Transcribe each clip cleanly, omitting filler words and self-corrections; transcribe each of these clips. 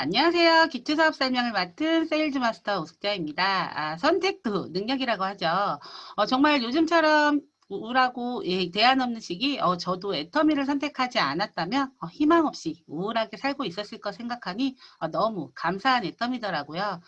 안녕하세요. 기초사업 설명을 맡은 세일즈 마스터 오숙자입니다. 선택도 능력이라고 하죠. 정말 요즘처럼 우울하고 대안 없는 시기, 저도 애터미를 선택하지 않았다면 희망 없이 우울하게 살고 있었을 거 생각하니 너무 감사한 애터미더라고요.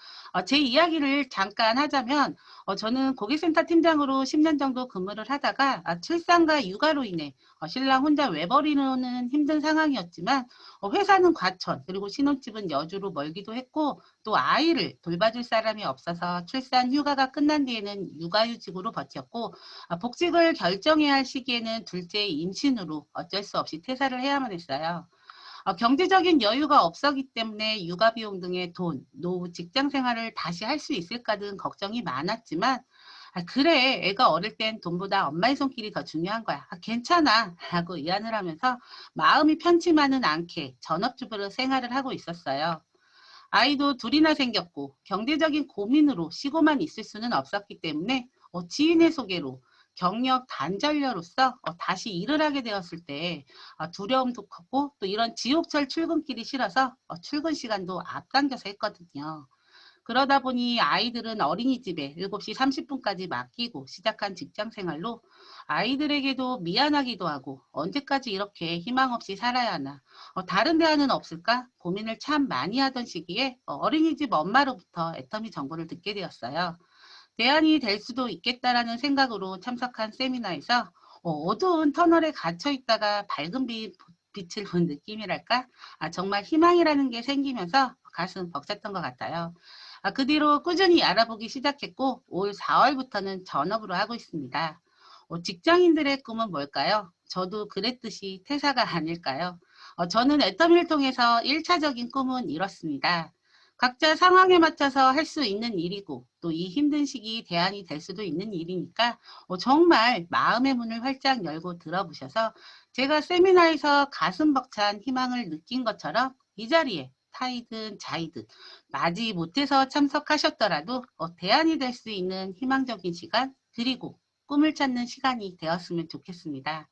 제 이야기를 잠깐 하자면, 저는 고객센터 팀장으로 10년 정도 근무를 하다가 출산과 육아로 인해 신랑 혼자 외벌이로는 힘든 상황이었지만 회사는 과천, 그리고 신혼집은 여주로 멀기도 했고, 또 아이를 돌봐줄 사람이 없어서 출산 휴가가 끝난 뒤에는 육아휴직으로 버텼고, 복직을 결정해야 할 시기에는 둘째 임신으로 어쩔 수 없이 퇴사를 해야만 했어요. 경제적인 여유가 없었기 때문에 육아 비용 등의 돈, 노후 직장 생활을 다시 할 수 있을까 등 걱정이 많았지만, 그래, 애가 어릴 땐 돈보다 엄마의 손길이 더 중요한 거야. 괜찮아. 라고 위안을 하면서 마음이 편치만은 않게 전업주부로 생활을 하고 있었어요. 아이도 둘이나 생겼고 경제적인 고민으로 쉬고만 있을 수는 없었기 때문에 지인의 소개로 경력 단절녀로서 다시 일을 하게 되었을 때 두려움도 컸고 또 이런 지옥철 출근길이 싫어서 출근 시간도 앞당겨서 했거든요. 그러다 보니 아이들은 어린이집에 7시 30분까지 맡기고 시작한 직장 생활로 아이들에게도 미안하기도 하고 언제까지 이렇게 희망 없이 살아야 하나, 다른 대안은 없을까 고민을 참 많이 하던 시기에 어린이집 엄마로부터 애터미 정보를 듣게 되었어요. 대안이 될 수도 있겠다라는 생각으로 참석한 세미나에서 어두운 터널에 갇혀 있다가 밝은 빛을 본 느낌이랄까? 정말 희망이라는 게 생기면서 가슴 벅찼던 것 같아요. 그 뒤로 꾸준히 알아보기 시작했고 올 4월부터는 전업으로 하고 있습니다. 직장인들의 꿈은 뭘까요? 저도 그랬듯이 퇴사가 아닐까요? 저는 애터미를 통해서 1차적인 꿈은 이렇습니다. 각자 상황에 맞춰서 할 수 있는 일이고 또 이 힘든 시기 대안이 될 수도 있는 일이니까 정말 마음의 문을 활짝 열고 들어보셔서 제가 세미나에서 가슴 벅찬 희망을 느낀 것처럼 이 자리에 타이든 자이든 맞이 못해서 참석하셨더라도 대안이 될 수 있는 희망적인 시간 그리고 꿈을 찾는 시간이 되었으면 좋겠습니다.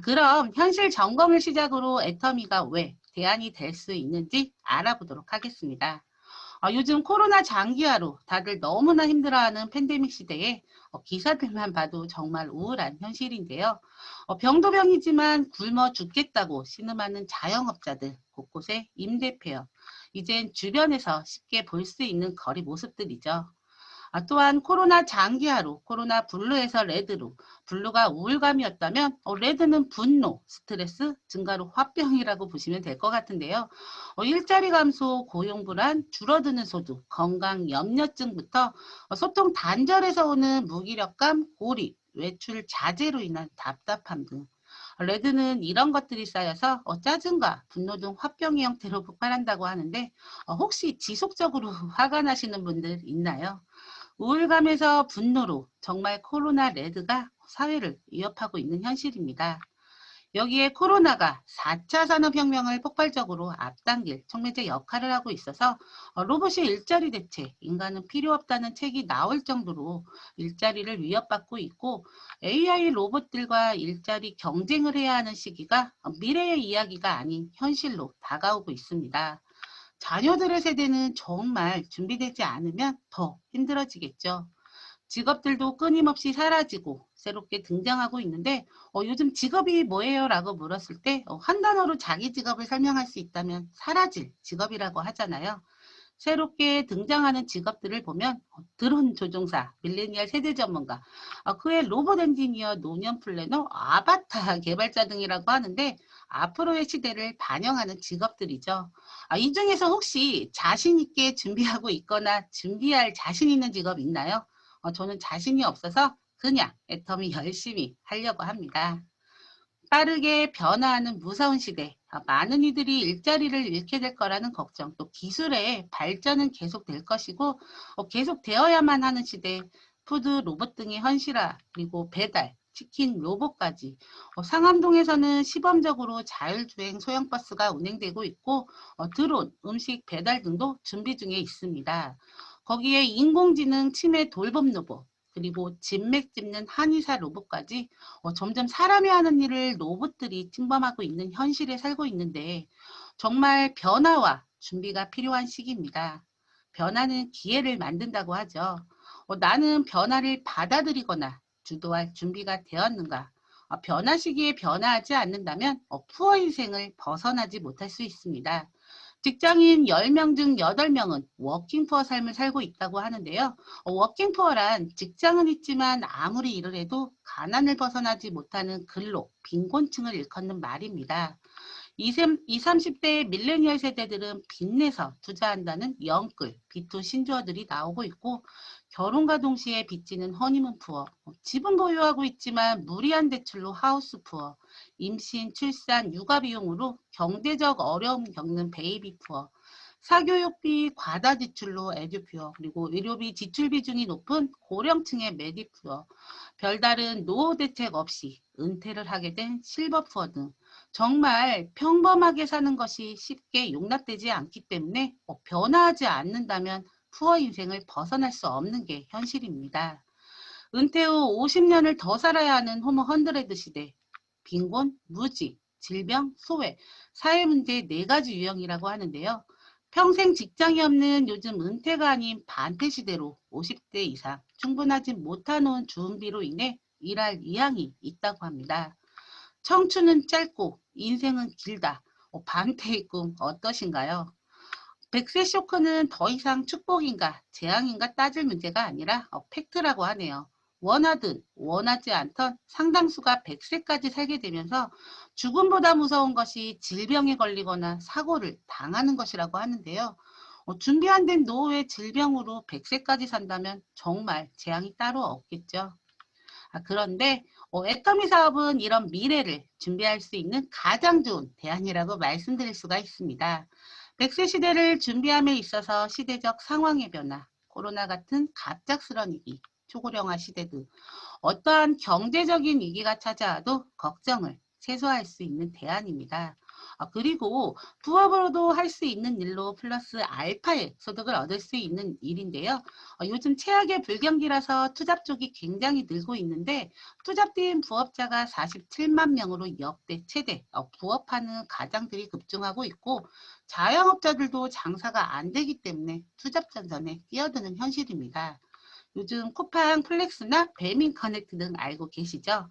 그럼 현실 점검을 시작으로 애터미가 왜 대안이 될 수 있는지 알아보도록 하겠습니다. 요즘 코로나 장기화로 다들 너무나 힘들어하는 팬데믹 시대에 기사들만 봐도 정말 우울한 현실인데요. 병도 병이지만 굶어 죽겠다고 신음하는 자영업자들 곳곳에 임대 폐업, 이젠 주변에서 쉽게 볼 수 있는 거리 모습들이죠. 또한 코로나 장기화로 코로나 블루에서 레드로 블루가 우울감이었다면 레드는 분노, 스트레스, 증가로 화병이라고 보시면 될 것 같은데요. 일자리 감소, 고용 불안, 줄어드는 소득, 건강 염려증부터 소통 단절에서 오는 무기력감, 고립, 외출 자제로 인한 답답함 등 레드는 이런 것들이 쌓여서 짜증과 분노 등 화병의 형태로 폭발한다고 하는데 혹시 지속적으로 화가 나시는 분들 있나요? 우울감에서 분노로 정말 코로나 레드가 사회를 위협하고 있는 현실입니다. 여기에 코로나가 4차 산업혁명을 폭발적으로 앞당길 촉매제 역할을 하고 있어서 로봇의 일자리 대체, 인간은 필요 없다는 책이 나올 정도로 일자리를 위협받고 있고 AI 로봇들과 일자리 경쟁을 해야 하는 시기가 미래의 이야기가 아닌 현실로 다가오고 있습니다. 자녀들의 세대는 정말 준비되지 않으면 더 힘들어지겠죠. 직업들도 끊임없이 사라지고 새롭게 등장하고 있는데 요즘 직업이 뭐예요? 라고 물었을 때 한 단어로 자기 직업을 설명할 수 있다면 사라질 직업이라고 하잖아요. 새롭게 등장하는 직업들을 보면 드론 조종사, 밀레니얼 세대 전문가, 그 외 로봇 엔지니어, 노년 플래너, 아바타 개발자 등이라고 하는데 앞으로의 시대를 반영하는 직업들이죠. 이 중에서 혹시 자신 있게 준비하고 있거나 준비할 자신 있는 직업 있나요? 저는 자신이 없어서 그냥 애터미 열심히 하려고 합니다. 빠르게 변화하는 무서운 시대, 많은 이들이 일자리를 잃게 될 거라는 걱정, 또 기술의 발전은 계속될 것이고 계속 되어야만 하는 시대, 푸드 로봇 등의 현실화, 그리고 배달, 치킨 로봇까지 상암동에서는 시범적으로 자율주행 소형버스가 운행되고 있고 드론, 음식 배달 등도 준비 중에 있습니다. 거기에 인공지능 치매 돌봄 로봇, 그리고 진맥 짚는 한의사 로봇까지 점점 사람이 하는 일을 로봇들이 침범하고 있는 현실에 살고 있는데 정말 변화와 준비가 필요한 시기입니다. 변화는 기회를 만든다고 하죠. 나는 변화를 받아들이거나 주도할 준비가 되었는가? 변화 시기에 변화하지 않는다면 푸어 인생을 벗어나지 못할 수 있습니다. 직장인 10명 중 8명은 워킹푸어 삶을 살고 있다고 하는데요. 워킹푸어란 직장은 있지만 아무리 일을 해도 가난을 벗어나지 못하는 근로, 빈곤층을 일컫는 말입니다. 20, 30대 밀레니얼 세대들은 빚내서 투자한다는 영끌, 빚도 신조어들이 나오고 있고 결혼과 동시에 빚지는 허니문 푸어, 집은 보유하고 있지만 무리한 대출로 하우스 푸어, 임신, 출산, 육아 비용으로 경제적 어려움 겪는 베이비 푸어, 사교육비 과다 지출로 에듀 푸어, 그리고 의료비 지출 비중이 높은 고령층의 메디 푸어, 별다른 노후 대책 없이 은퇴를 하게 된 실버 푸어 등 정말 평범하게 사는 것이 쉽게 용납되지 않기 때문에 변화하지 않는다면 푸어 인생을 벗어날 수 없는 게 현실입니다. 은퇴 후 50년을 더 살아야 하는 호모 헌드레드 시대, 빈곤, 무직, 질병, 소외, 사회문제 4가지 유형이라고 하는데요. 평생 직장이 없는 요즘 은퇴가 아닌 반퇴 시대로 50대 이상 충분하지 못한 준비로 인해 일할 의향이 있다고 합니다. 청춘은 짧고 인생은 길다. 반대의 꿈 어떠신가요? 100세 쇼크는 더 이상 축복인가 재앙인가 따질 문제가 아니라 팩트라고 하네요. 원하든 원하지 않던 상당수가 100세까지 살게 되면서 죽음보다 무서운 것이 질병에 걸리거나 사고를 당하는 것이라고 하는데요. 준비 안 된 노후의 질병으로 100세까지 산다면 정말 재앙이 따로 없겠죠. 그런데 애터미 사업은 이런 미래를 준비할 수 있는 가장 좋은 대안이라고 말씀드릴 수가 있습니다. 100세 시대를 준비함에 있어서 시대적 상황의 변화, 코로나 같은 갑작스런 위기, 초고령화 시대 등 어떠한 경제적인 위기가 찾아와도 걱정을 최소화할 수 있는 대안입니다. 그리고 부업으로도 할 수 있는 일로 플러스 알파의 소득을 얻을 수 있는 일인데요. 요즘 최악의 불경기라서 투잡 쪽이 굉장히 늘고 있는데 투잡된 부업자가 47만 명으로 역대 최대 부업하는 가장들이 급증하고 있고 자영업자들도 장사가 안 되기 때문에 투잡 전선에 뛰어드는 현실입니다. 요즘 쿠팡 플렉스나 배민 커넥트 등 알고 계시죠?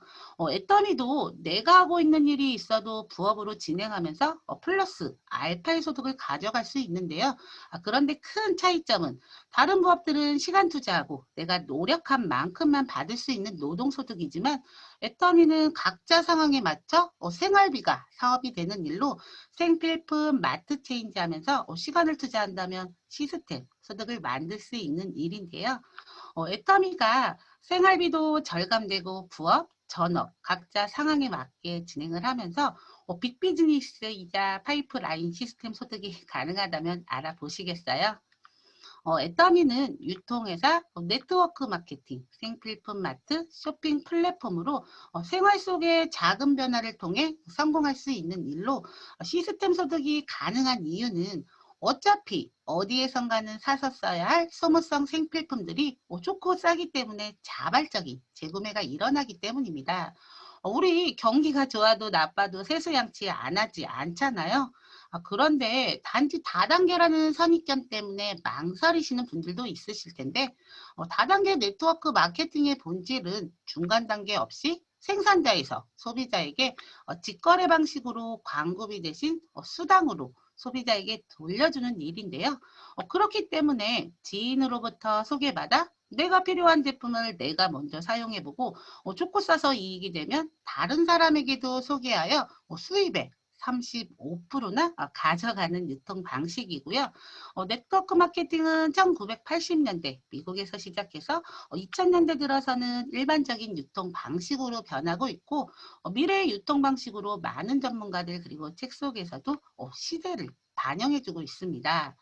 애터미도 내가 하고 있는 일이 있어도 부업으로 진행하면서 플러스 알파의 소득을 가져갈 수 있는데요. 그런데 큰 차이점은 다른 부업들은 시간 투자하고 내가 노력한 만큼만 받을 수 있는 노동소득이지만 애터미는 각자 상황에 맞춰 생활비가 사업이 되는 일로 생필품 마트 체인지 하면서 시간을 투자한다면 시스템 소득을 만들 수 있는 일인데요. 애터미가 생활비도 절감되고 부업, 전업 각자 상황에 맞게 진행을 하면서 빅비즈니스이자 파이프라인 시스템 소득이 가능하다면 알아보시겠어요? 애터미는 유통회사, 네트워크 마케팅, 생필품 마트, 쇼핑 플랫폼으로 생활 속의 작은 변화를 통해 성공할 수 있는 일로 시스템 소득이 가능한 이유는 어차피 어디에선가는 사서 써야 할 소모성 생필품들이 좋고 싸기 때문에 자발적인 재구매가 일어나기 때문입니다. 우리 경기가 좋아도 나빠도 세수양치 안 하지 않잖아요. 그런데 단지 다단계라는 선입견 때문에 망설이시는 분들도 있으실 텐데 다단계 네트워크 마케팅의 본질은 중간 단계 없이 생산자에서 소비자에게 직거래 방식으로 광고비 대신 수당으로 소비자에게 돌려주는 일인데요. 그렇기 때문에 지인으로부터 소개받아 내가 필요한 제품을 내가 먼저 사용해보고 좋고 싸서 이익이 되면 다른 사람에게도 소개하여 수입의 35%나 가져가는 유통 방식이고요. 네트워크 마케팅은 1980년대 미국에서 시작해서 2000년대 들어서는 일반적인 유통 방식으로 변하고 있고 미래의 유통 방식으로 많은 전문가들 그리고 책 속에서도 시대를 반영해주고 있습니다.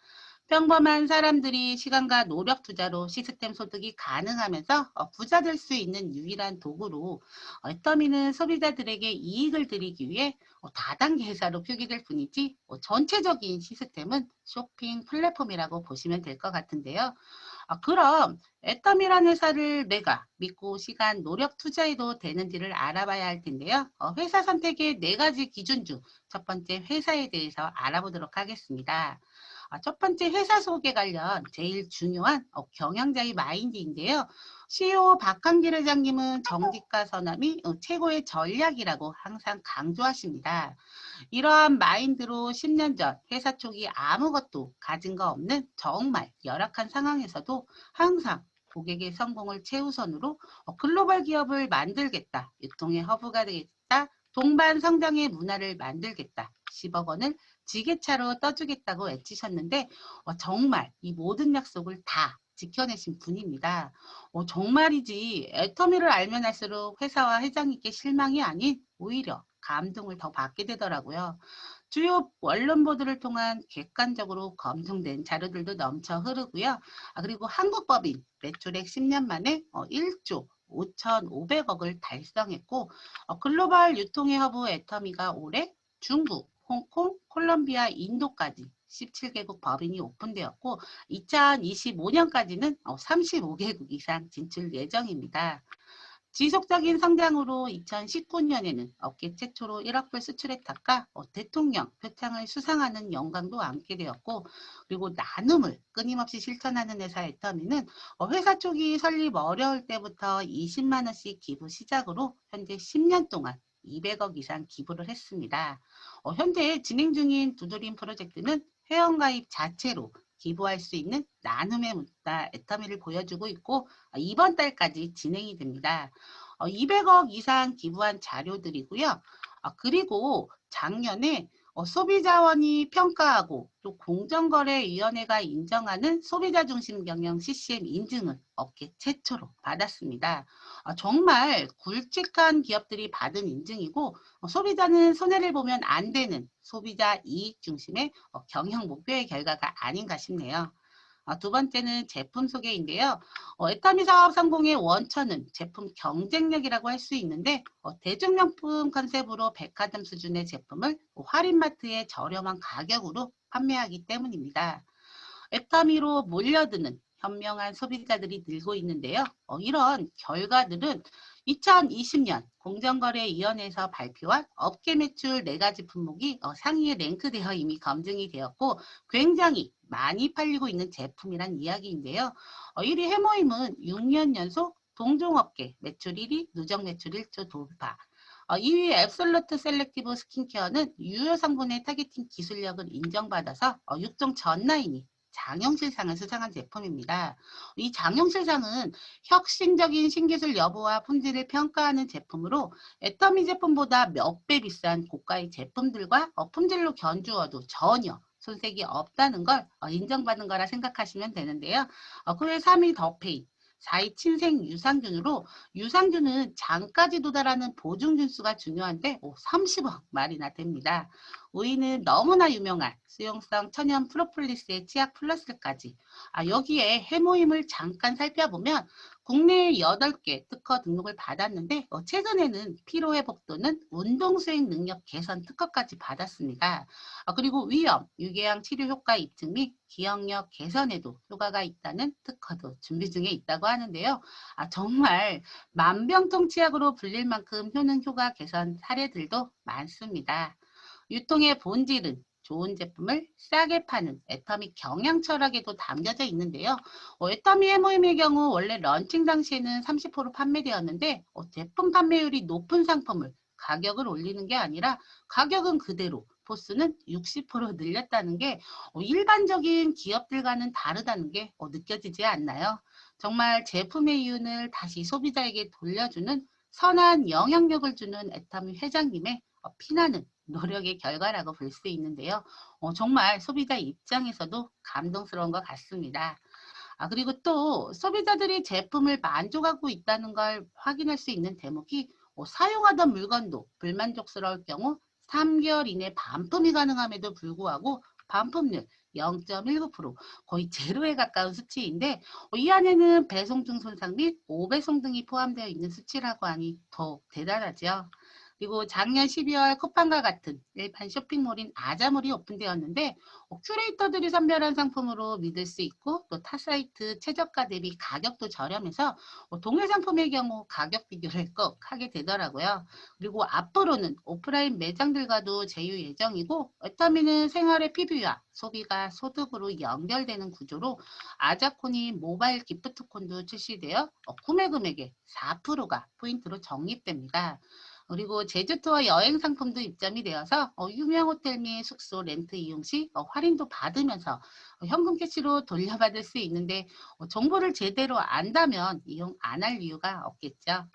평범한 사람들이 시간과 노력 투자로 시스템 소득이 가능하면서 부자 될 수 있는 유일한 도구로 애터미는 소비자들에게 이익을 드리기 위해 다단계 회사로 표기될 뿐이지 전체적인 시스템은 쇼핑 플랫폼이라고 보시면 될 것 같은데요. 그럼 애터미라는 회사를 내가 믿고 시간, 노력 투자해도 되는지를 알아봐야 할 텐데요. 회사 선택의 4가지 기준 중 첫 번째 회사에 대해서 알아보도록 하겠습니다. 첫 번째 회사 소개 관련 제일 중요한 경영자의 마인드인데요. CEO 박한길 회장님은 정직과 선함이 최고의 전략이라고 항상 강조하십니다. 이러한 마인드로 10년 전 회사 초기 아무것도 가진 거 없는 정말 열악한 상황에서도 항상 고객의 성공을 최우선으로 글로벌 기업을 만들겠다. 유통의 허브가 되겠다. 동반 성장의 문화를 만들겠다. 10억 원을 지게차로 떠주겠다고 외치셨는데 정말 이 모든 약속을 다 지켜내신 분입니다. 정말이지 애터미를 알면 할수록 회사와 회장님께 실망이 아닌 오히려 감동을 더 받게 되더라고요. 주요 원론보도를 통한 객관적으로 검증된 자료들도 넘쳐 흐르고요. 그리고 한국 법인 매출액 10년 만에 1조 5,500억을 달성했고 글로벌 유통의 허브 애터미가 올해 중국, 홍콩, 콜롬비아, 인도까지 17개국 법인이 오픈되었고 2025년까지는 35개국 이상 진출 예정입니다. 지속적인 성장으로 2019년에는 업계 최초로 1억 불 수출했다가 대통령 표창을 수상하는 영광도 안게 되었고 그리고 나눔을 끊임없이 실천하는 회사 애터미는 회사 초기 설립 어려울 때부터 20만 원씩 기부 시작으로 현재 10년 동안 200억 이상 기부를 했습니다. 현재 진행 중인 두드림 프로젝트는 회원가입 자체로 기부할 수 있는 나눔의 문화 애터미를 보여주고 있고 이번 달까지 진행이 됩니다. 200억 이상 기부한 자료들이고요. 그리고 작년에 소비자원이 평가하고 또 공정거래위원회가 인정하는 소비자 중심 경영 CCM 인증을 업계 최초로 받았습니다. 정말 굵직한 기업들이 받은 인증이고 소비자는 손해를 보면 안 되는 소비자 이익 중심의 경영 목표의 결과가 아닌가 싶네요. 두 번째는 제품 소개인데요. 애터미 사업 성공의 원천은 제품 경쟁력이라고 할 수 있는데 대중명품 컨셉으로 백화점 수준의 제품을 할인마트의 저렴한 가격으로 판매하기 때문입니다. 애터미로 몰려드는 현명한 소비자들이 늘고 있는데요. 이런 결과들은 2020년 공정거래위원회에서 발표한 업계 매출 4가지 품목이 상위에 랭크되어 이미 검증이 되었고 굉장히 많이 팔리고 있는 제품이란 이야기인데요. 1위 해모임은 6년 연속 동종업계 매출 1위, 누적 매출 1조 돌파. 2위 앱솔루트 셀렉티브 스킨케어는 유효 성분의 타겟팅 기술력을 인정받아서 6종 전 라인이 장영실상을 수상한 제품입니다. 이 장영실상은 혁신적인 신기술 여부와 품질을 평가하는 제품으로 애터미 제품보다 몇 배 비싼 고가의 제품들과 품질로 견주어도 전혀 손색이 없다는 걸 인정받은 거라 생각하시면 되는데요. 그 외 3위 더페이, 4위 친생 유산균으로 유산균은 장까지 도달하는 보증균수가 중요한데 30억 말이나 됩니다. 5위는 너무나 유명한 수용성 천연 프로폴리스의 치약 플러스까지 여기에 해모임을 잠깐 살펴보면 국내에 8개 특허 등록을 받았는데 최근에는 피로회복 또는 운동수행 능력 개선 특허까지 받았습니다. 그리고 위염, 유궤양 치료 효과 입증 및 기억력 개선에도 효과가 있다는 특허도 준비 중에 있다고 하는데요. 정말 만병통치약으로 불릴 만큼 효능 효과 개선 사례들도 많습니다. 유통의 본질은 좋은 제품을 싸게 파는 애터미 경영 철학에도 담겨져 있는데요. 애터미 해모임의 경우 원래 런칭 당시에는 30% 판매되었는데 제품 판매율이 높은 상품을 가격을 올리는 게 아니라 가격은 그대로 포스는 60% 늘렸다는 게 일반적인 기업들과는 다르다는 게 느껴지지 않나요? 정말 제품의 이윤을 다시 소비자에게 돌려주는 선한 영향력을 주는 애터미 회장님의 피나는 노력의 결과라고 볼 수 있는데요. 정말 소비자 입장에서도 감동스러운 것 같습니다. 그리고 또 소비자들이 제품을 만족하고 있다는 걸 확인할 수 있는 대목이 사용하던 물건도 불만족스러울 경우 3개월 이내 반품이 가능함에도 불구하고 반품률 0.19% 거의 제로에 가까운 수치인데 이 안에는 배송 중 손상 및 오배송 등이 포함되어 있는 수치라고 하니 더욱 대단하죠. 그리고 작년 12월 쿠팡과 같은 일반 쇼핑몰인 아자몰이 오픈되었는데 큐레이터들이 선별한 상품으로 믿을 수 있고 또 타 사이트 최저가 대비 가격도 저렴해서 동일 상품의 경우 가격 비교를 꼭 하게 되더라고요. 그리고 앞으로는 오프라인 매장들과도 제휴 예정이고 애터미는 생활의 PB와 소비가 소득으로 연결되는 구조로 아자콘이 모바일 기프트콘도 출시되어 구매 금액의 4%가 포인트로 적립됩니다. 그리고 제주 투어 여행 상품도 입점이 되어서 유명 호텔 및 숙소 렌트 이용 시 할인도 받으면서 현금 캐시로 돌려받을 수 있는데 정보를 제대로 안다면 이용 안 할 이유가 없겠죠.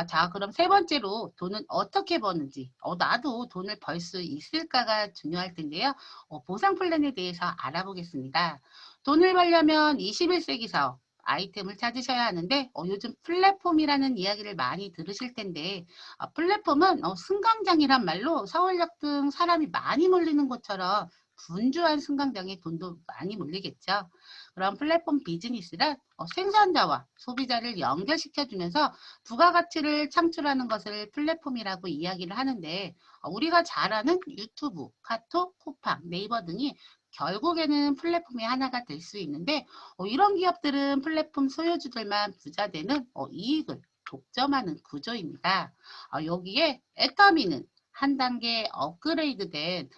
자, 그럼 세 번째로 돈은 어떻게 버는지, 나도 돈을 벌 수 있을까가 중요할 텐데요. 보상 플랜에 대해서 알아보겠습니다. 돈을 벌려면 21세기 사업, 아이템을 찾으셔야 하는데, 요즘 플랫폼이라는 이야기를 많이 들으실 텐데, 플랫폼은 승강장이란 말로 서울역 등 사람이 많이 몰리는 곳처럼 분주한 승강장에 돈도 많이 몰리겠죠. 그럼 플랫폼 비즈니스란 생산자와 소비자를 연결시켜주면서 부가가치를 창출하는 것을 플랫폼이라고 이야기를 하는데 우리가 잘 아는 유튜브, 카톡, 쿠팡, 네이버 등이 결국에는 플랫폼의 하나가 될 수 있는데 이런 기업들은 플랫폼 소유주들만 부자되는 이익을 독점하는 구조입니다. 여기에 애터미는 한 단계 업그레이드된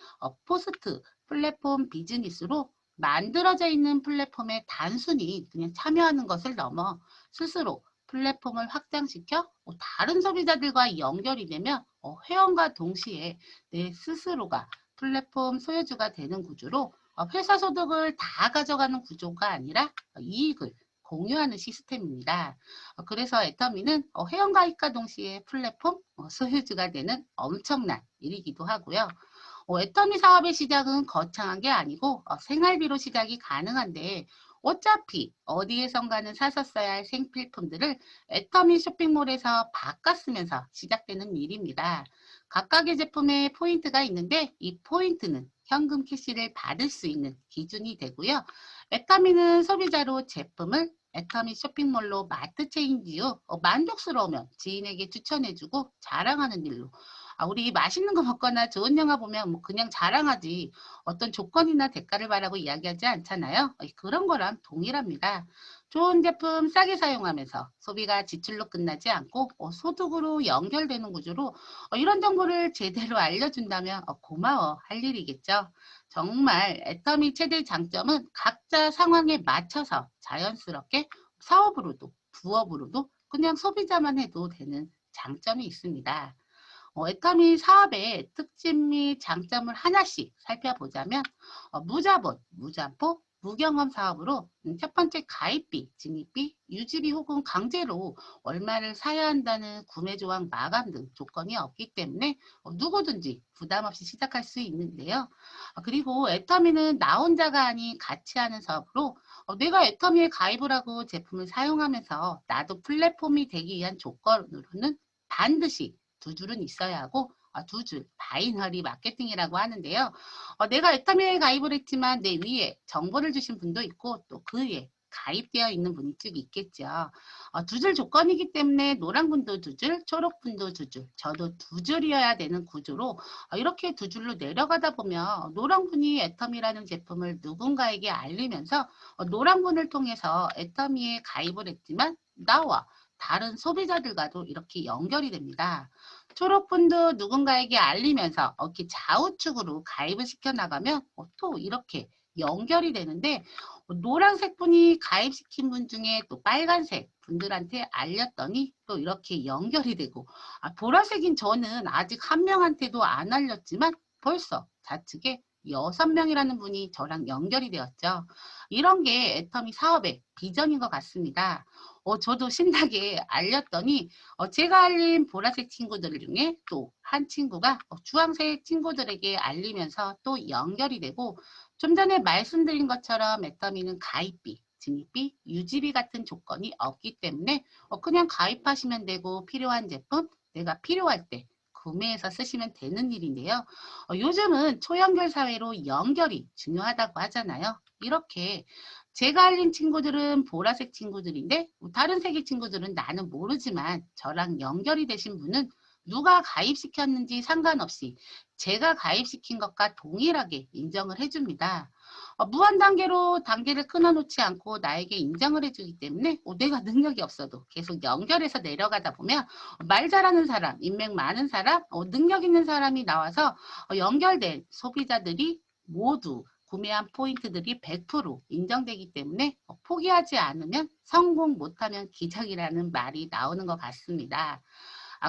포스트 플랫폼 비즈니스로 만들어져 있는 플랫폼에 단순히 그냥 참여하는 것을 넘어 스스로 플랫폼을 확장시켜 다른 소비자들과 연결이 되면 회원과 동시에 내 스스로가 플랫폼 소유주가 되는 구조로 회사 소득을 다 가져가는 구조가 아니라 이익을 공유하는 시스템입니다. 그래서 애터미는 회원가입과 동시에 플랫폼 소유주가 되는 엄청난 일이기도 하고요. 애터미 사업의 시작은 거창한 게 아니고 생활비로 시작이 가능한데 어차피 어디에선가는 사서 써야 할 생필품들을 애터미 쇼핑몰에서 바꿔 쓰면서 시작되는 일입니다. 각각의 제품에 포인트가 있는데 이 포인트는 현금 캐시를 받을 수 있는 기준이 되고요. 애터미는 소비자로 제품을 애터미 쇼핑몰로 마트 체인지 후 만족스러우면 지인에게 추천해주고 자랑하는 일로 우리 맛있는 거 먹거나 좋은 영화 보면 뭐 그냥 자랑하지 어떤 조건이나 대가를 바라고 이야기하지 않잖아요. 그런 거랑 동일합니다. 좋은 제품 싸게 사용하면서 소비가 지출로 끝나지 않고 소득으로 연결되는 구조로 이런 정보를 제대로 알려준다면 고마워 할 일이겠죠. 정말 애터미 최대 장점은 각자 상황에 맞춰서 자연스럽게 사업으로도 부업으로도 그냥 소비자만 해도 되는 장점이 있습니다. 애터미 사업의 특징 및 장점을 하나씩 살펴보자면 무자본, 무담보, 무경험 사업으로 첫 번째 가입비, 진입비, 유지비 혹은 강제로 얼마를 사야 한다는 구매 조항 마감 등 조건이 없기 때문에 누구든지 부담 없이 시작할 수 있는데요. 그리고 애터미는 나 혼자가 아닌 같이 하는 사업으로 내가 애터미에 가입을 하고 제품을 사용하면서 나도 플랫폼이 되기 위한 조건으로는 반드시 두 줄은 있어야 하고 두 줄, 바이너리 마케팅이라고 하는데요. 내가 애터미에 가입을 했지만 내 위에 정보를 주신 분도 있고 또 그 위에 가입되어 있는 분이 쭉 있겠죠. 두 줄 조건이기 때문에 노란 분도 두 줄, 초록 분도 두 줄, 저도 두 줄이어야 되는 구조로 이렇게 두 줄로 내려가다 보면 노란 분이 애터미라는 제품을 누군가에게 알리면서 노란 분을 통해서 애터미에 가입을 했지만 나와 다른 소비자들과도 이렇게 연결이 됩니다. 초록분도 누군가에게 알리면서 이렇게 좌우측으로 가입을 시켜나가면 또 이렇게 연결이 되는데 노란색 분이 가입시킨 분 중에 또 빨간색 분들한테 알렸더니 또 이렇게 연결이 되고 보라색인 저는 아직 한 명한테도 안 알렸지만 벌써 좌측에 6명이라는 분이 저랑 연결이 되었죠. 이런 게 애터미 사업의 비전인 것 같습니다. 저도 신나게 알렸더니 제가 알린 보라색 친구들 중에 또 한 친구가 주황색 친구들에게 알리면서 또 연결이 되고 좀 전에 말씀드린 것처럼 애터미는 가입비, 진입비, 유지비 같은 조건이 없기 때문에 그냥 가입하시면 되고 필요한 제품 내가 필요할 때 구매해서 쓰시면 되는 일인데요. 요즘은 초연결 사회로 연결이 중요하다고 하잖아요. 이렇게 제가 알린 친구들은 보라색 친구들인데 다른 색의 친구들은 나는 모르지만 저랑 연결이 되신 분은 누가 가입시켰는지 상관없이 제가 가입시킨 것과 동일하게 인정을 해줍니다. 무한 단계를 끊어놓지 않고 나에게 인정을 해주기 때문에 내가 능력이 없어도 계속 연결해서 내려가다 보면 말 잘하는 사람, 인맥 많은 사람, 능력 있는 사람이 나와서 연결된 소비자들이 모두 구매한 포인트들이 100% 인정되기 때문에 포기하지 않으면 성공, 못하면 기적이라는 말이 나오는 것 같습니다.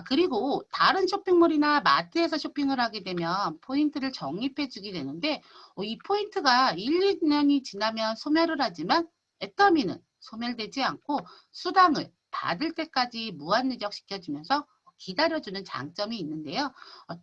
그리고 다른 쇼핑몰이나 마트에서 쇼핑을 하게 되면 포인트를 적립해 주게 되는데 이 포인트가 1, 2년이 지나면 소멸을 하지만 애터미는 소멸되지 않고 수당을 받을 때까지 무한 누적시켜주면서 기다려주는 장점이 있는데요.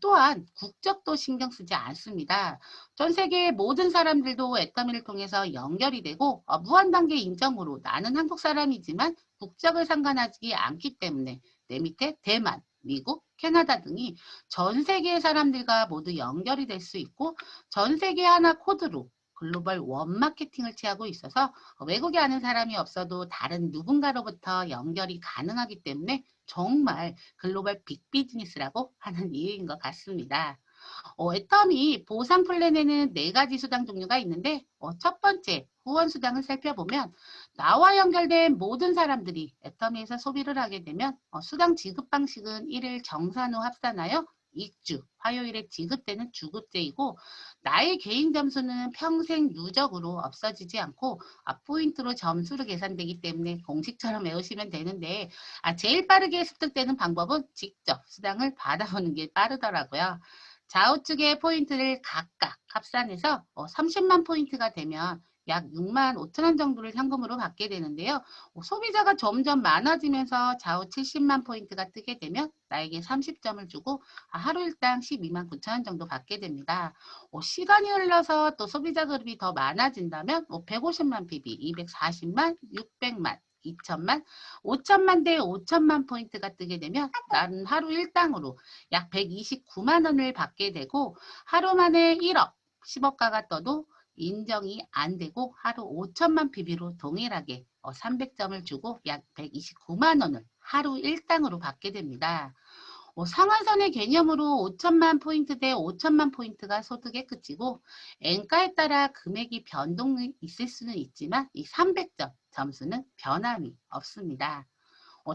또한 국적도 신경 쓰지 않습니다. 전 세계 모든 사람들도 애터미를 통해서 연결이 되고 무한 단계 인정으로 나는 한국 사람이지만 국적을 상관하지 않기 때문에 내 밑에 대만, 미국, 캐나다 등이 전 세계의 사람들과 모두 연결이 될 수 있고 전 세계 하나 코드로 글로벌 원 마케팅을 취하고 있어서 외국에 아는 사람이 없어도 다른 누군가로부터 연결이 가능하기 때문에 정말 글로벌 빅 비즈니스라고 하는 이유인 것 같습니다. 애터미 보상 플랜에는 4가지 수당 종류가 있는데 첫 번째 후원 수당을 살펴보면 나와 연결된 모든 사람들이 애터미에서 소비를 하게 되면 수당 지급 방식은 1일 정산 후 합산하여 익주, 화요일에 지급되는 주급제이고 나의 개인 점수는 평생 누적으로 없어지지 않고 포인트로 점수로 계산되기 때문에 공식처럼 외우시면 되는데 제일 빠르게 습득되는 방법은 직접 수당을 받아보는 게 빠르더라고요. 좌우측의 포인트를 각각 합산해서 30만 포인트가 되면 약 6만 5천 원 정도를 현금으로 받게 되는데요. 소비자가 점점 많아지면서 좌우 70만 포인트가 뜨게 되면 나에게 30점을 주고 하루 일당 12만 9천 원 정도 받게 됩니다. 시간이 흘러서 또 소비자 그룹이 더 많아진다면 150만 PB, 240만, 600만, 2천만, 5천만 대 5천만 포인트가 뜨게 되면 나는 하루 일당으로 약 129만 원을 받게 되고 하루 만에 1억, 10억가가 떠도 인정이 안 되고 하루 5천만 PB로 동일하게 300점을 주고 약 129만 원을 하루 일당으로 받게 됩니다. 상한선의 개념으로 5천만 포인트 대 5천만 포인트가 소득의 끝이고 엔가에 따라 금액이 변동이 있을 수는 있지만 이 300점 점수는 변함이 없습니다.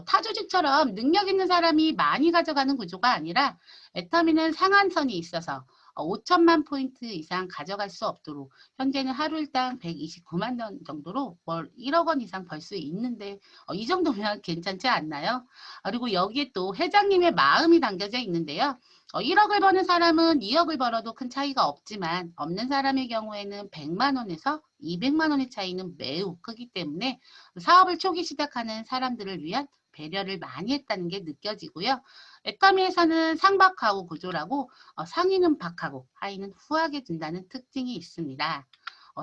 타조직처럼 능력 있는 사람이 많이 가져가는 구조가 아니라 애터미는 상한선이 있어서 5천만 포인트 이상 가져갈 수 없도록 현재는 하루 일당 129만 원 정도로 월 1억 원 이상 벌 수 있는데 이 정도면 괜찮지 않나요? 그리고 여기에 또 회장님의 마음이 담겨져 있는데요. 1억을 버는 사람은 2억을 벌어도 큰 차이가 없지만 없는 사람의 경우에는 100만 원에서 200만 원의 차이는 매우 크기 때문에 사업을 초기 시작하는 사람들을 위한 배려를 많이 했다는 게 느껴지고요. 애터미에서는 상박하고 구조라고 상위는 박하고 하위는 후하게 준다는 특징이 있습니다.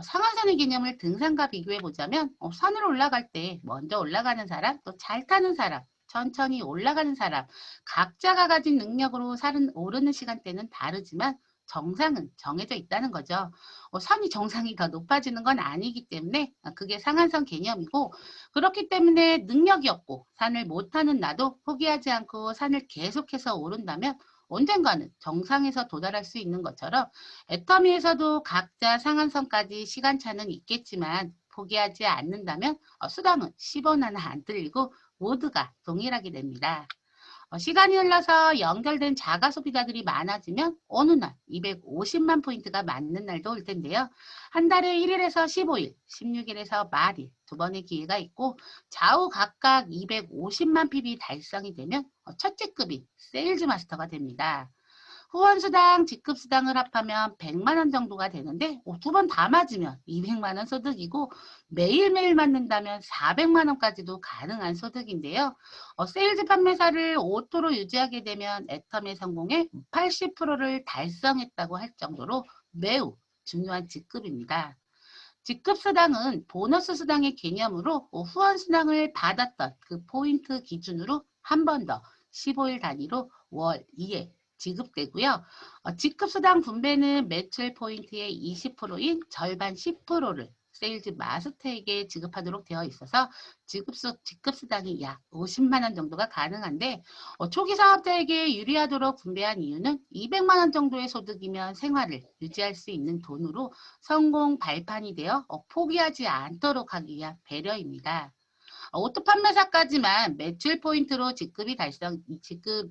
상한선의 개념을 등산과 비교해 보자면 산을 올라갈 때 먼저 올라가는 사람, 또 잘 타는 사람, 천천히 올라가는 사람, 각자가 가진 능력으로 산은 오르는 시간대는 다르지만 정상은 정해져 있다는 거죠. 산이 정상이 더 높아지는 건 아니기 때문에 그게 상한선 개념이고 그렇기 때문에 능력이 없고 산을 못하는 나도 포기하지 않고 산을 계속해서 오른다면 언젠가는 정상에서 도달할 수 있는 것처럼 애터미에서도 각자 상한선까지 시간차는 있겠지만 포기하지 않는다면 수당은 10원 하나 안 들리고 모두가 동일하게 됩니다. 시간이 흘러서 연결된 자가 소비자들이 많아지면 어느 날 250만 포인트가 맞는 날도 올 텐데요. 한 달에 1일에서 15일, 16일에서 말일 두 번의 기회가 있고 좌우 각각 250만 PB 달성이 되면 첫째 급인 세일즈 마스터가 됩니다. 후원수당, 직급수당을 합하면 100만 원 정도가 되는데 두 번 다 맞으면 200만 원 소득이고 매일매일 맞는다면 400만 원까지도 가능한 소득인데요. 세일즈 판매사를 오토로 유지하게 되면 애텀의 성공의 80%를 달성했다고 할 정도로 매우 중요한 직급입니다. 직급수당은 보너스 수당의 개념으로 후원수당을 받았던 그 포인트 기준으로 한 번 더 15일 단위로 월 2회 지급되고요. 직급수당 분배는 매출 포인트의 20%인 절반 10%를 세일즈 마스터에게 지급하도록 되어 있어서 지급 수당이 약 50만 원 정도가 가능한데 초기 사업자에게 유리하도록 분배한 이유는 200만 원 정도의 소득이면 생활을 유지할 수 있는 돈으로 성공 발판이 되어 포기하지 않도록 하기 위한 배려입니다. 오토 판매사까지만 매출 포인트로 지급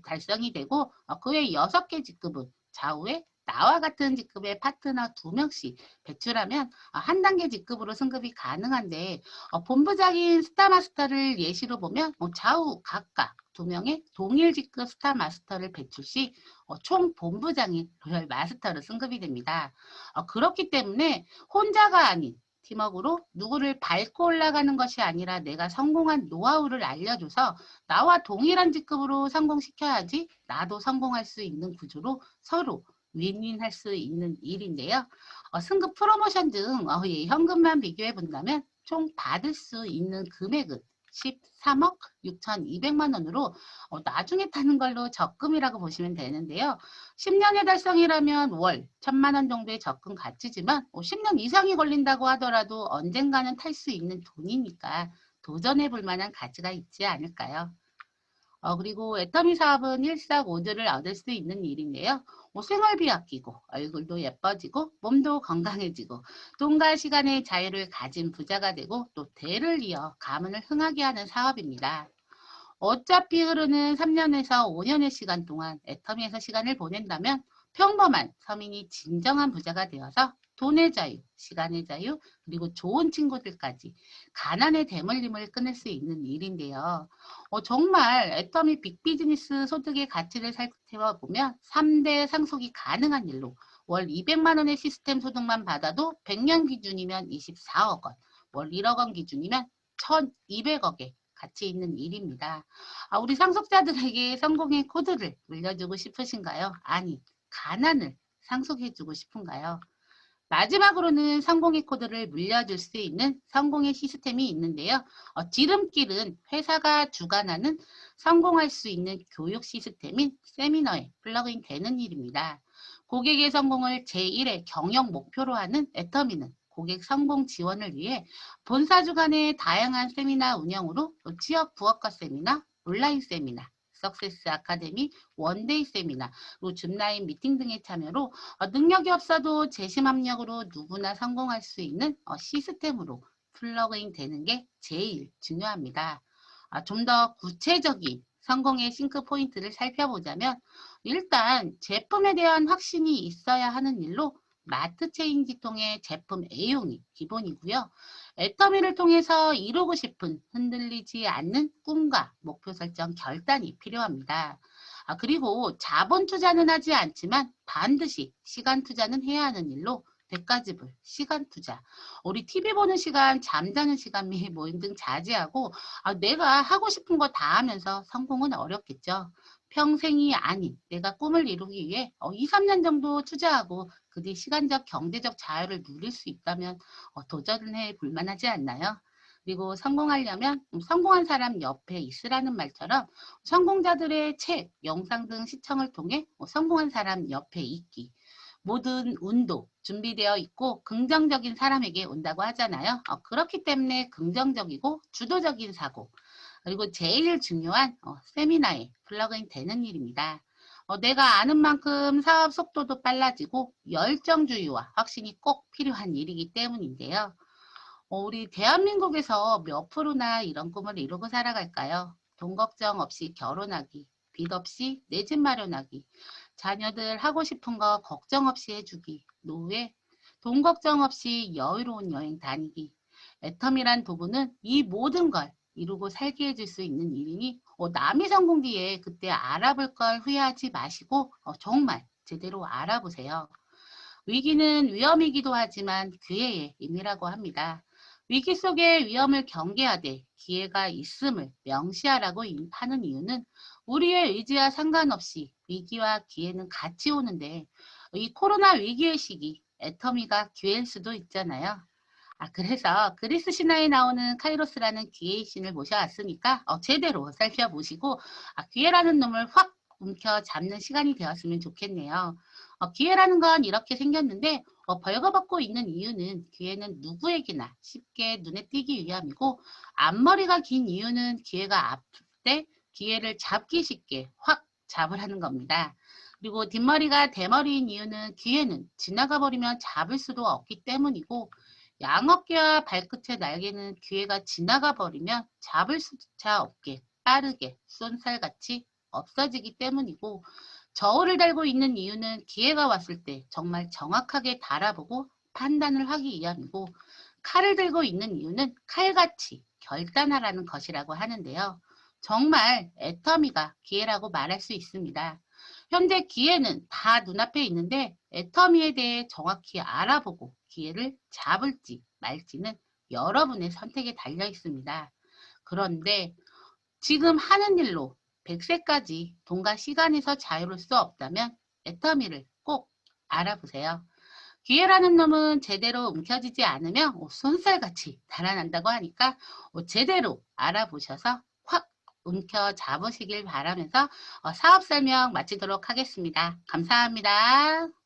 달성이 되고 그 외 6개 지급은 좌우에 나와 같은 직급의 파트너 2명씩 배출하면 한 단계 직급으로 승급이 가능한데 본부장인 스타마스터를 예시로 보면 좌우 각각 2명의 동일 직급 스타마스터를 배출 시 총 본부장인 로열 마스터로 승급이 됩니다. 그렇기 때문에 혼자가 아닌 팀워크로 누구를 밟고 올라가는 것이 아니라 내가 성공한 노하우를 알려줘서 나와 동일한 직급으로 성공시켜야지 나도 성공할 수 있는 구조로 서로 윈윈할 수 있는 일인데요. 승급 프로모션 등 현금만 비교해 본다면 총 받을 수 있는 금액은 13억 6,200만 원으로 나중에 타는 걸로 적금이라고 보시면 되는데요. 10년의 달성이라면 월 1,000만 원 정도의 적금 가치지만 10년 이상이 걸린다고 하더라도 언젠가는 탈 수 있는 돈이니까 도전해 볼 만한 가치가 있지 않을까요? 그리고 애터미 사업은 일석오조를 얻을 수 있는 일인데요. 생활비 아끼고 얼굴도 예뻐지고 몸도 건강해지고 돈과 시간의 자유를 가진 부자가 되고 또 대를 이어 가문을 흥하게 하는 사업입니다. 어차피 흐르는 3년에서 5년의 시간 동안 애터미에서 시간을 보낸다면 평범한 서민이 진정한 부자가 되어서 돈의 자유, 시간의 자유, 그리고 좋은 친구들까지 가난의 대물림을 끊을 수 있는 일인데요. 정말 애터미 빅비즈니스 소득의 가치를 살펴보면 3대 상속이 가능한 일로 월 200만 원의 시스템 소득만 받아도 100년 기준이면 24억 원, 월 1억 원 기준이면 1,200억의 가치 있는 일입니다. 우리 상속자들에게 성공의 코드를 물려주고 싶으신가요? 아니, 가난을 상속해주고 싶은가요? 마지막으로는 성공의 코드를 물려줄 수 있는 성공의 시스템이 있는데요. 지름길은 회사가 주관하는 성공할 수 있는 교육 시스템인 세미너에 플러그인 되는 일입니다. 고객의 성공을 제1의 경영 목표로 하는 애터미는 고객 성공 지원을 위해 본사 주관의 다양한 세미나 운영으로 지역 부업과 세미나, 온라인 세미나, 석세스 아카데미, 원데이 세미나, 그리고 줌라인 미팅 등의 참여로 능력이 없어도 재심 합력으로 누구나 성공할 수 있는 시스템으로 플러그인 되는 게 제일 중요합니다. 좀 더 구체적인 성공의 싱크 포인트를 살펴보자면 일단 제품에 대한 확신이 있어야 하는 일로 마트 체인지 통해 제품 애용이 기본이고요. 애터미를 통해서 이루고 싶은 흔들리지 않는 꿈과 목표 설정 결단이 필요합니다. 그리고 자본 투자는 하지 않지만 반드시 시간 투자는 해야 하는 일로 백가지불, 시간 투자. 우리 TV 보는 시간, 잠자는 시간 및 모임 등 자제하고 내가 하고 싶은 거 다 하면서 성공은 어렵겠죠. 평생이 아닌 내가 꿈을 이루기 위해 2, 3년 정도 투자하고 그 뒤 시간적, 경제적 자유를 누릴 수 있다면 도전을 해 볼 만하지 않나요? 그리고 성공하려면 성공한 사람 옆에 있으라는 말처럼 성공자들의 책, 영상 등 시청을 통해 성공한 사람 옆에 있기. 모든 운도 준비되어 있고 긍정적인 사람에게 온다고 하잖아요. 그렇기 때문에 긍정적이고 주도적인 사고, 그리고 제일 중요한 세미나에 플러그인 되는 일입니다. 내가 아는 만큼 사업 속도도 빨라지고 열정주의와 확신이 꼭 필요한 일이기 때문인데요. 우리 대한민국에서 몇 프로나 이런 꿈을 이루고 살아갈까요? 돈 걱정 없이 결혼하기, 빚 없이 내 집 마련하기, 자녀들 하고 싶은 거 걱정 없이 해주기, 노후에 돈 걱정 없이 여유로운 여행 다니기. 애텀이란 도구는 이 모든 걸 이루고 살게 해줄 수 있는 일이니 남이 성공 뒤에 그때 알아볼 걸 후회하지 마시고 정말 제대로 알아보세요. 위기는 위험이기도 하지만 기회의 의미라고 합니다. 위기 속에 위험을 경계하되 기회가 있음을 명시하라고 하는 이유는 우리의 의지와 상관없이 위기와 기회는 같이 오는데 이 코로나 위기의 시기 애터미가 기회일 수도 있잖아요. 그래서 그리스 신화에 나오는 카이로스라는 기회의 신을 모셔왔으니까 제대로 살펴보시고 기회라는 놈을 확 움켜 잡는 시간이 되었으면 좋겠네요. 기회라는 건 이렇게 생겼는데 벌거벗고 있는 이유는 기회는 누구에게나 쉽게 눈에 띄기 위함이고 앞머리가 긴 이유는 기회가 아플 때 기회를 잡기 쉽게 확 잡으라는 겁니다. 그리고 뒷머리가 대머리인 이유는 기회는 지나가 버리면 잡을 수도 없기 때문이고 양어깨와 발끝의 날개는 기회가 지나가 버리면 잡을 수조차 없게 빠르게 쏜살같이 없어지기 때문이고 저울을 달고 있는 이유는 기회가 왔을 때 정말 정확하게 달아보고 판단을 하기 위함이고 칼을 들고 있는 이유는 칼같이 결단하라는 것이라고 하는데요. 정말 애터미가 기회라고 말할 수 있습니다. 현재 기회는 다 눈앞에 있는데 애터미에 대해 정확히 알아보고 기회를 잡을지 말지는 여러분의 선택에 달려 있습니다. 그런데 지금 하는 일로 100세까지 돈과 시간에서 자유로울 수 없다면 애터미를 꼭 알아보세요. 기회라는 놈은 제대로 움켜쥐지 않으면 손살같이 달아난다고 하니까 제대로 알아보셔서 확 움켜잡으시길 바라면서 사업 설명 마치도록 하겠습니다. 감사합니다.